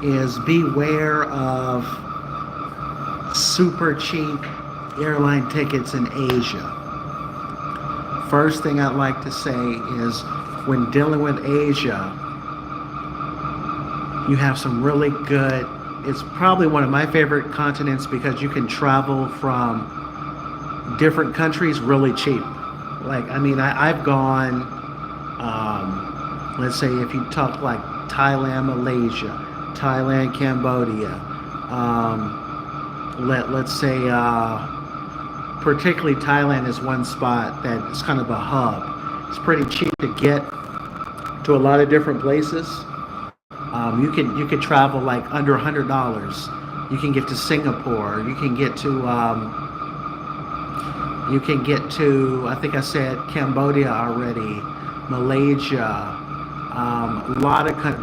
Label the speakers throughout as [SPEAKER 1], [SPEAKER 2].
[SPEAKER 1] is beware of super cheap airline tickets in Asia. First thing I'd like to say is when dealing with Asia, you have some really good, it's probably one of my favorite continents because you can travel from different countries really cheap. Like, I mean, I've gone, let's say if you talk like Thailand, Malaysia, Thailand, Cambodia, let's say, particularly Thailand is one spot that is kind of a hub. It's pretty cheap to get to a lot of different places. You could travel like under $100. You can get to Singapore. You can get to I think I said Cambodia already, Malaysia,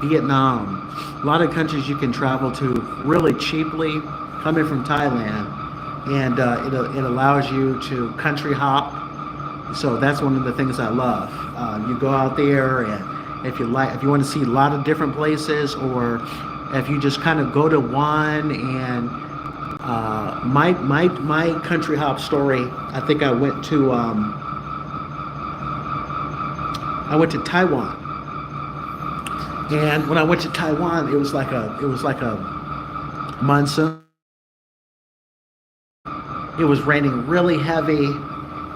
[SPEAKER 1] Vietnam, a lot of countries you can travel to really cheaply coming from Thailand, and it allows you to country hop. So that's one of the things I love. You go out there, and if you want to see a lot of different places, or if you just kind of go to one, and my country hop story. I think I went to Taiwan, and when I went to Taiwan, it was like a monsoon. It was raining really heavy,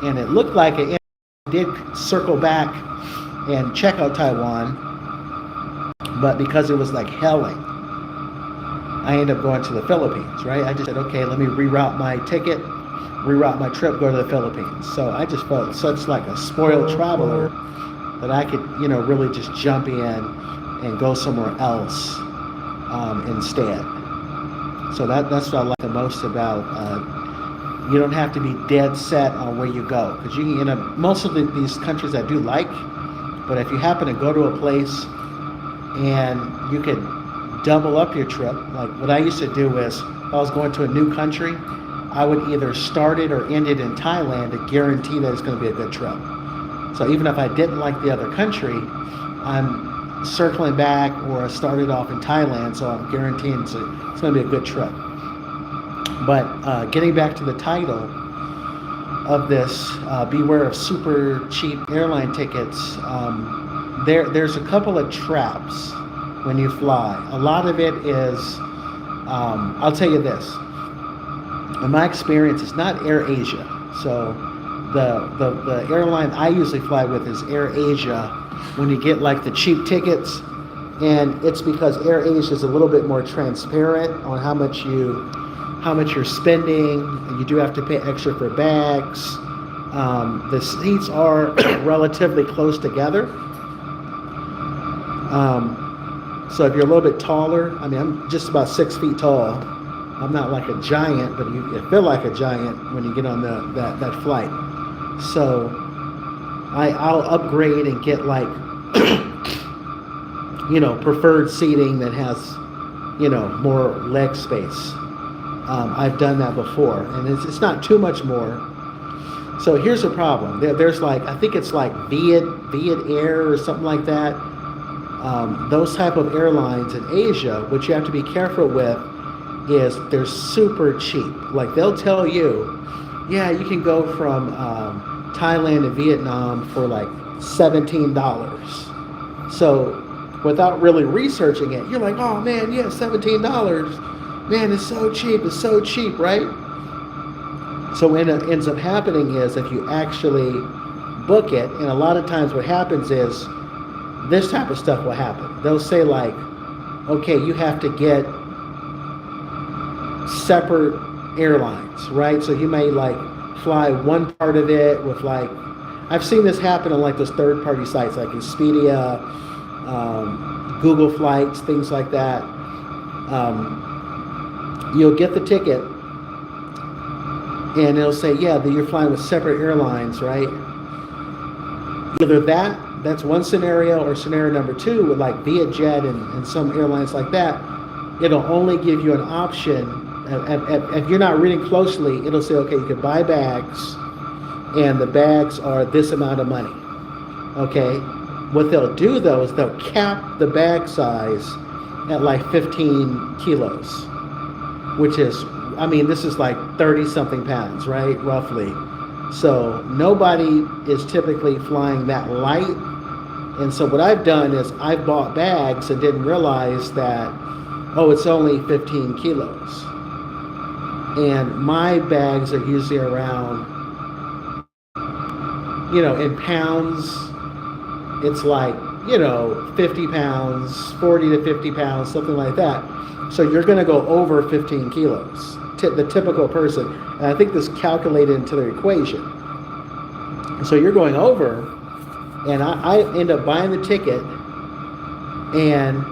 [SPEAKER 1] and it looked like it. I did circle back and check out Taiwan, but because it was like helling, I ended up going to the Philippines, right? I just said, okay, let me reroute my ticket, reroute my trip, go to the Philippines. So I just felt such like a spoiled traveler that I could, really just jump in and go somewhere else instead. So that's what I like the most about. You don't have to be dead set on where you go, because most of these countries I do like, but if you happen to go to a place and you could double up your trip, like what I used to do is, if I was going to a new country, I would either start it or end it in Thailand to guarantee that it's going to be a good trip. So even if I didn't like the other country, I'm circling back, or I started off in Thailand, so I'm guaranteeing it's going to be a good trip. But getting back to the title of this, beware of super cheap airline tickets. There's a couple of traps when you fly. A lot of it is, I'll tell you this. In my experience, it's not Air Asia. So the airline I usually fly with is Air Asia. When you get like the cheap tickets, and it's because Air Asia is a little bit more transparent on how much you're spending. You do have to pay extra for bags. The seats are relatively close together. So if you're a little bit taller, I mean, I'm just about 6 feet tall. I'm not like a giant, but you feel like a giant when you get on that flight. So I'll upgrade and get like, preferred seating that has, more leg space. I've done that before, and it's not too much more. So here's the problem. There's like, I think it's like Viet Air or something like that. Those type of airlines in Asia, what you have to be careful with is they're super cheap. Like they'll tell you, yeah, you can go from Thailand to Vietnam for like $17. So without really researching it, you're like, oh man, yeah, $17. Man, it's so cheap, right? So what ends up happening is if you actually book it, and a lot of times what happens is this type of stuff will happen. They'll say like, okay, you have to get separate airlines, right? So you may like fly one part of it with like, I've seen this happen on like those third-party sites like Expedia, Google Flights, things like that. You'll get the ticket and it'll say, yeah, that you're flying with separate airlines, right? Either that's one scenario, or scenario number two with like Vietjet and some airlines like that, it'll only give you an option. If you're not reading closely, it'll say, okay, you can buy bags, and the bags are this amount of money. Okay? What they'll do though is they'll cap the bag size at like 15 kilos, which is, I mean, this is like 30 something pounds, right? Roughly. So nobody is typically flying that light. And so what I've done is I've bought bags and didn't realize that, oh, it's only 15 kilos. And my bags are usually around, in pounds, it's like, 50 pounds, 40 to 50 pounds, something like that. So you're going to go over 15 kilos, the typical person. And I think this calculated into the equation. So you're going over, and I end up buying the ticket, and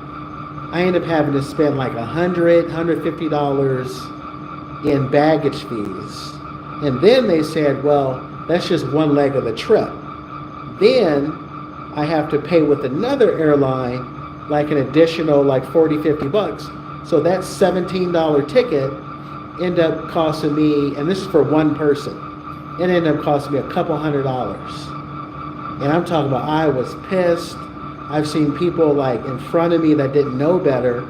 [SPEAKER 1] I end up having to spend like $150 in baggage fees. And then they said, well, that's just one leg of the trip. Then I have to pay with another airline like an additional like 40, 50 bucks. So that $17 ticket ended up costing me, and this is for one person, it ended up costing me a couple $100. And I'm talking about, I was pissed. I've seen people like in front of me that didn't know better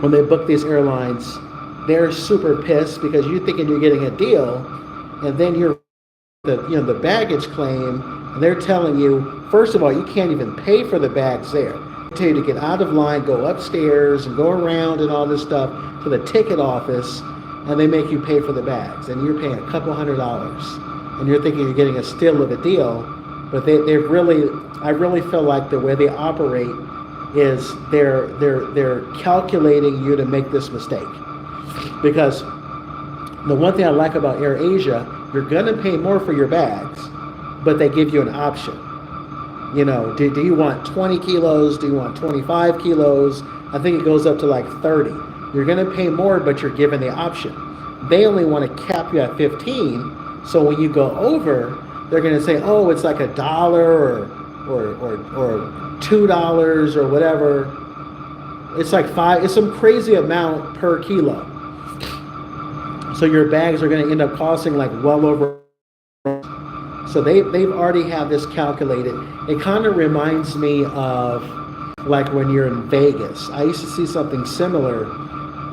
[SPEAKER 1] when they booked these airlines. They're super pissed because you're thinking you're getting a deal, and then you're the baggage claim, and they're telling you, first of all, you can't even pay for the bags there. They tell you to get out of line, go upstairs, and go around and all this stuff to the ticket office, and they make you pay for the bags, and you're paying a couple $100, and you're thinking you're getting a steal of a deal, but I really feel like the way they operate is they're calculating you to make this mistake. Because the one thing I like about AirAsia, you're going to pay more for your bags, but they give you an option. Do you want 20 kilos? Do you want 25 kilos? I think it goes up to like 30. You're going to pay more, but you're given the option. They only want to cap you at 15. So when you go over, they're going to say, oh, it's like $1 or $2 or whatever. It's like it's some crazy amount per kilo. So your bags are going to end up costing like well over. So they've already have this calculated. It kind of reminds me of like when you're in Vegas. I used to see something similar,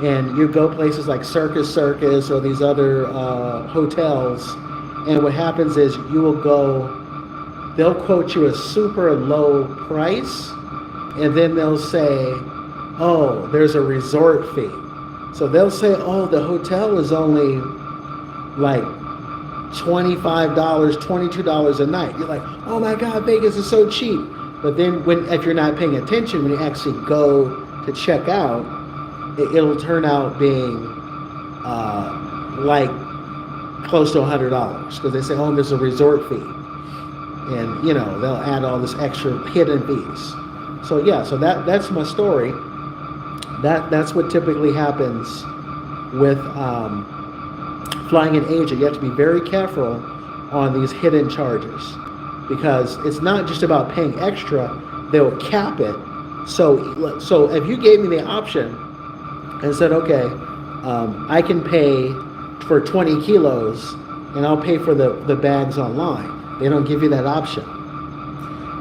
[SPEAKER 1] and you go places like Circus or these other hotels, and what happens is they'll quote you a super low price, and then they'll say, oh, there's a resort fee. So they'll say, oh, the hotel is only like $25, $22 a night. You're like, oh my God, Vegas is so cheap. But then if you're not paying attention, when you actually go to check out, it'll turn out being like close to $100, because they say, oh, there's a resort fee. And, they'll add all this extra hidden fees. So yeah, so that's my story. That's what typically happens with flying in Asia. You have to be very careful on these hidden charges, because it's not just about paying extra. They'll cap it. So if you gave me the option and said, okay, I can pay for 20 kilos and I'll pay for the bags online, they don't give you that option.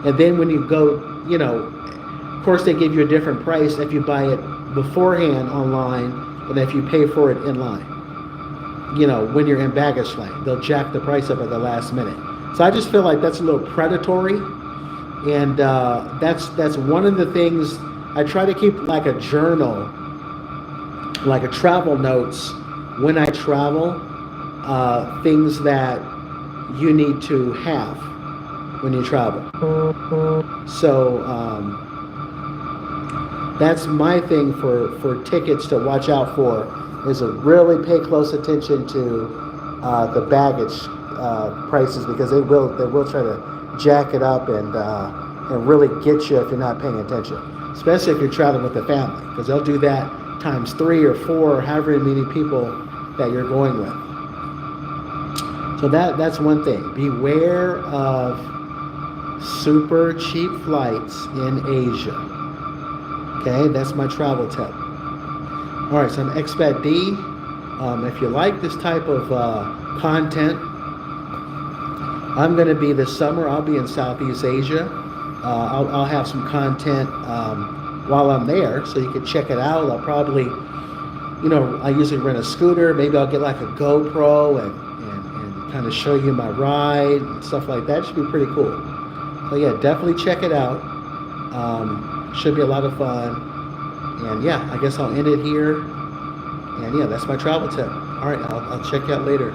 [SPEAKER 1] And then when you go, of course they give you a different price if you buy it beforehand online than if you pay for it in line. When you're in baggage claim, they'll jack the price up at the last minute. So I just feel like that's a little predatory, and that's one of the things I try to keep, like a journal, like a travel notes when I travel, things that you need to have when you travel. So that's my thing for tickets to watch out for, is to really pay close attention to the baggage prices, because they will try to jack it up and really get you if you're not paying attention, especially if you're traveling with a family, because they'll do that times 3 or 4 or however many people that you're going with. So that's one thing. Beware of super cheap flights in Asia. Okay, that's my travel tip. All right, so I'm Expat D. If you like this type of content, I'm going to be this summer. I'll be in Southeast Asia. I'll have some content while I'm there, so you can check it out. I'll probably, I usually rent a scooter. Maybe I'll get like a GoPro and kind of show you my ride and stuff like that. It should be pretty cool. So yeah, definitely check it out. Should be a lot of fun. And yeah, I guess I'll end it here. And yeah, that's my travel tip. All right, I'll check you out later.